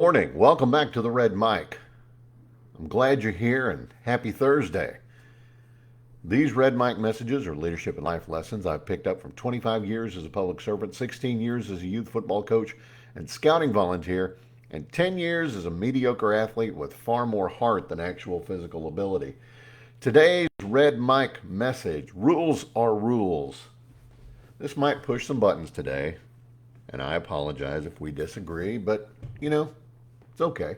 Morning. Welcome back to the Red Mic. I'm glad you're here and happy Thursday. These Red Mic messages are leadership and life lessons I've picked up from 25 years as a public servant, 16 years as a youth football coach and scouting volunteer, and 10 years as a mediocre athlete with far more heart than actual physical ability. Today's Red Mic message: rules are rules. This might push some buttons today, and I apologize if we disagree, but it's okay.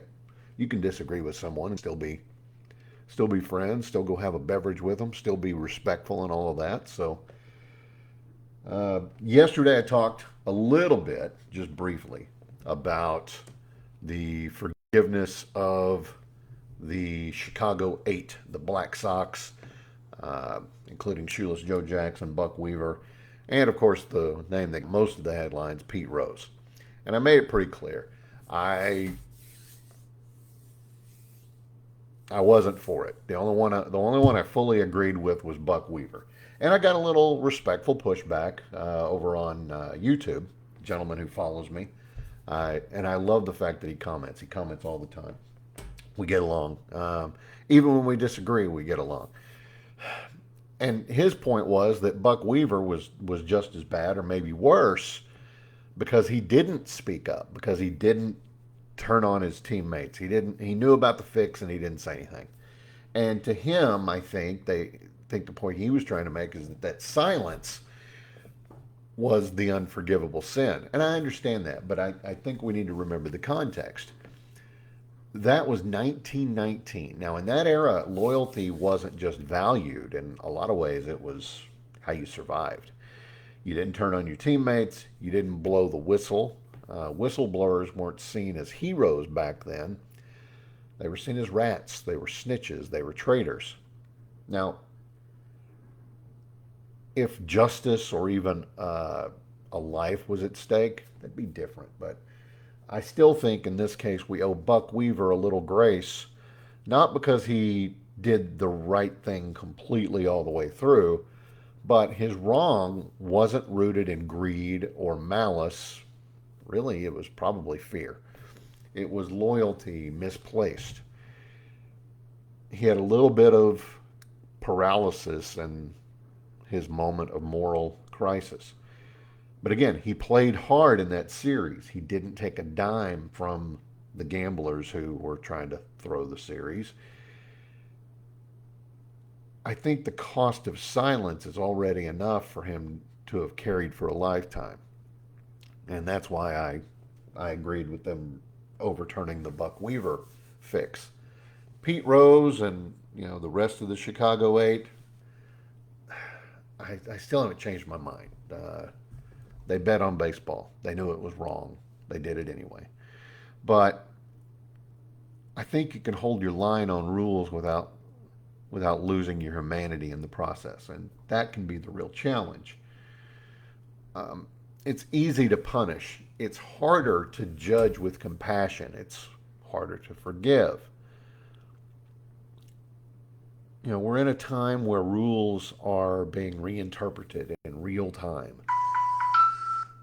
You can disagree with someone and still be friends, still go have a beverage with them, still be respectful and all of that. So yesterday I talked a little bit, just briefly, about the forgiveness of the Chicago Eight, the Black Sox, including Shoeless Joe Jackson, Buck Weaver, and of course the name that most of the headlines, Pete Rose. And I made it pretty clear. I wasn't for it. The only one I fully agreed with was Buck Weaver, and I got a little respectful pushback over on YouTube. A gentleman who follows me, and I love the fact that he comments. He comments all the time. We get along, even when we disagree. We get along. And his point was that Buck Weaver was just as bad, or maybe worse, because he didn't speak up, because he didn't turn on his teammates. He knew about the fix and he didn't say anything. And to him, I think the point he was trying to make is that silence was the unforgivable sin. And I understand that, but I think we need to remember the context. That was 1919. Now, in that era, loyalty wasn't just valued. In a lot of ways, it was how you survived. You didn't turn on your teammates. You didn't blow the whistle. Whistleblowers weren't seen as heroes back then. They were seen as rats. They were snitches. They were traitors. Now, if justice or even a life was at stake, that'd be different. But I still think in this case we owe Buck Weaver a little grace, not because he did the right thing completely all the way through, but his wrong wasn't rooted in greed or malice. Really, it was probably fear. It was loyalty misplaced. He had a little bit of paralysis in his moment of moral crisis. But again, he played hard in that series. He didn't take a dime from the gamblers who were trying to throw the series. I think the cost of silence is already enough for him to have carried for a lifetime. And that's why I agreed with them overturning the Buck Weaver fix. Pete Rose and the rest of the Chicago Eight, I still haven't changed my mind. They bet on baseball. They knew it was wrong. They did it anyway. But I think you can hold your line on rules without losing your humanity in the process, and that can be the real challenge. It's easy to punish. It's harder to judge with compassion. It's harder to forgive. We're in a time where rules are being reinterpreted in real time.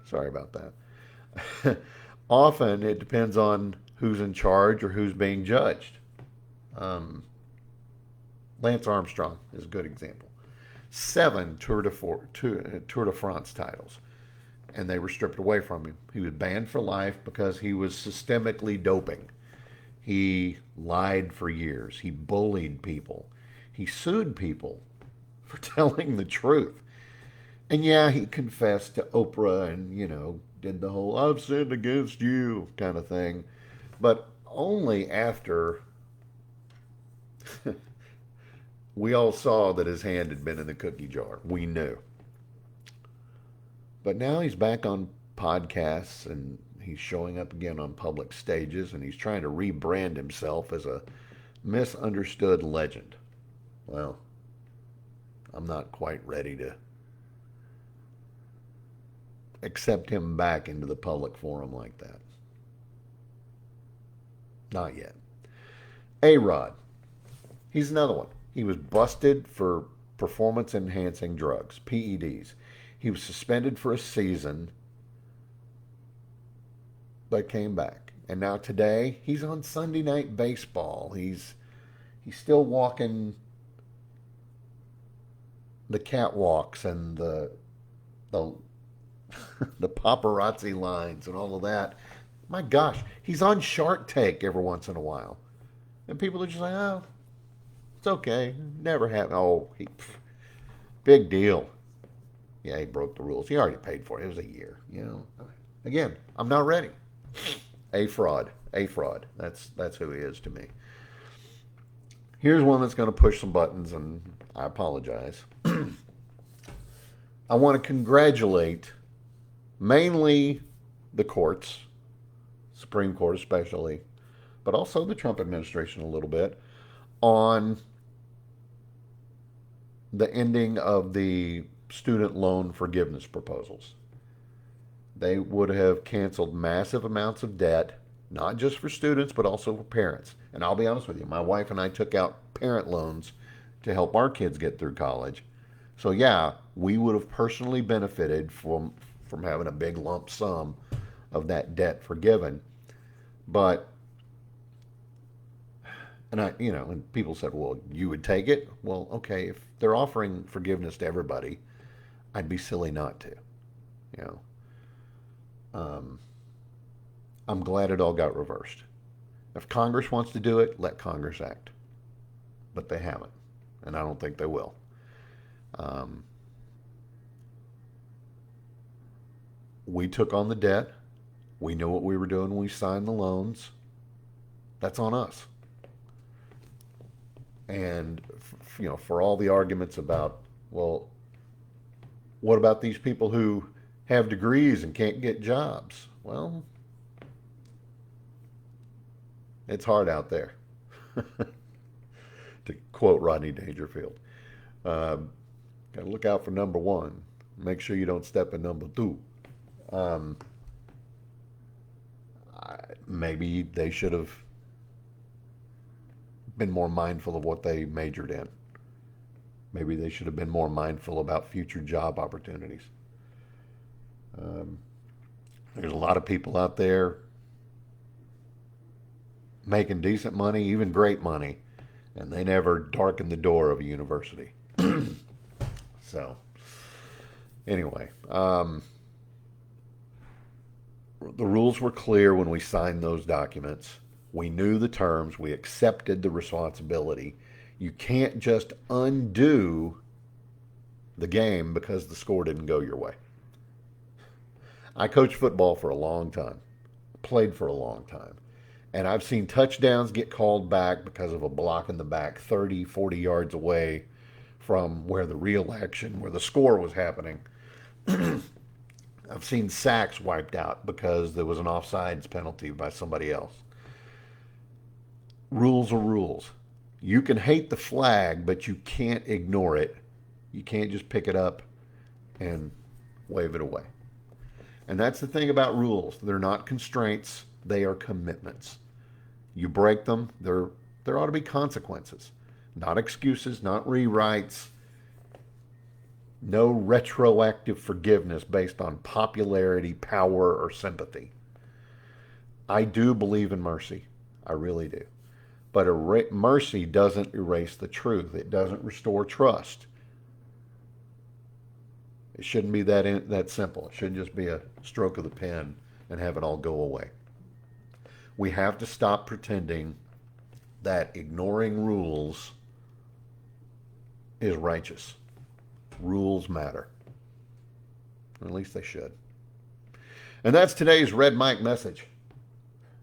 Sorry about that. Often it depends on who's in charge or who's being judged. Lance Armstrong is a good example. 7 Tour de France titles, and they were stripped away from him. He was banned for life because he was systemically doping. He lied for years. He bullied people. He sued people for telling the truth. And yeah, he confessed to Oprah and, did the whole "I've sinned against you" kind of thing. But only after we all saw that his hand had been in the cookie jar. We knew. But now he's back on podcasts and he's showing up again on public stages and he's trying to rebrand himself as a misunderstood legend. Well, I'm not quite ready to accept him back into the public forum like that. Not yet. A-Rod. He's another one. He was busted for performance enhancing drugs, PEDs. He was suspended for a season, but came back. And now today, he's on Sunday Night Baseball. He's still walking the catwalks and the the paparazzi lines and all of that. My gosh, he's on Shark Tank every once in a while, and people are just like, "Oh, it's okay, never happened." Oh, big deal. Yeah, he broke the rules. He already paid for it. It was a year. Again, I'm not ready. A fraud. A fraud. That's who he is to me. Here's one that's going to push some buttons, and I apologize. I want to congratulate mainly the courts, Supreme Court especially, but also the Trump administration a little bit, on the ending of the student loan forgiveness proposals. They would have canceled massive amounts of debt, not just for students, but also for parents. And I'll be honest with you, my wife and I took out parent loans to help our kids get through college. So yeah, we would have personally benefited from having a big lump sum of that debt forgiven. But and people said, "Well, you would take it?" Well, okay, if they're offering forgiveness to everybody, I'd be silly not to. You know, um, I'm glad it all got reversed. If Congress wants to do it, let Congress act. But they haven't, and I don't think they will. Um, we took on the debt. We knew what we were doing when we signed the loans. That's on us. And for all the arguments about, well, what about these people who have degrees and can't get jobs? Well, it's hard out there, to quote Rodney Dangerfield. Got to look out for number one. Make sure you don't step in number two. Um, Maybe they should have been more mindful of what they majored in. Maybe they should have been more mindful about future job opportunities. Um, there's a lot of people out there making decent money, even great money, and they never darken the door of a university. So, anyway, the rules were clear when we signed those documents. We knew the terms. We accepted the responsibility. You can't just undo the game because the score didn't go your way. I coached football for a long time, played for a long time, and I've seen touchdowns get called back because of a block in the back 30, 40 yards away from where the real action, where the score was happening. I've seen sacks wiped out because there was an offsides penalty by somebody else. Rules are rules. You can hate the flag, but you can't ignore it. You can't just pick it up and wave it away. And that's the thing about rules. They're not constraints, they are commitments. You break them, there ought to be consequences. Not excuses, not rewrites. No retroactive forgiveness based on popularity, power, or sympathy. I do believe in mercy. I really do. But mercy doesn't erase the truth. It doesn't restore trust. It shouldn't be that simple. It shouldn't just be a stroke of the pen and have it all go away. We have to stop pretending that ignoring rules is righteous. Rules matter. At least they should. And that's today's Red Mike message.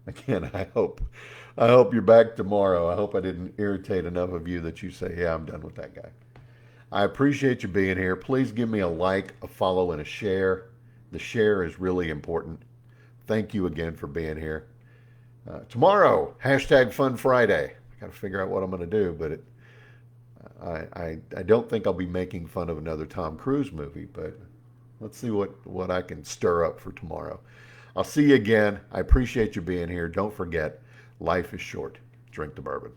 Again, I hope you're back tomorrow. I hope I didn't irritate enough of you that you say, yeah, I'm done with that guy. I appreciate you being here. Please give me a like, a follow, and a share. The share is really important. Thank you again for being here. Tomorrow, hashtag Fun Friday. I got to figure out what I'm going to do, but I don't think I'll be making fun of another Tom Cruise movie, but let's see what I can stir up for tomorrow. I'll see you again. I appreciate you being here. Don't forget, life is short. Drink the bourbon.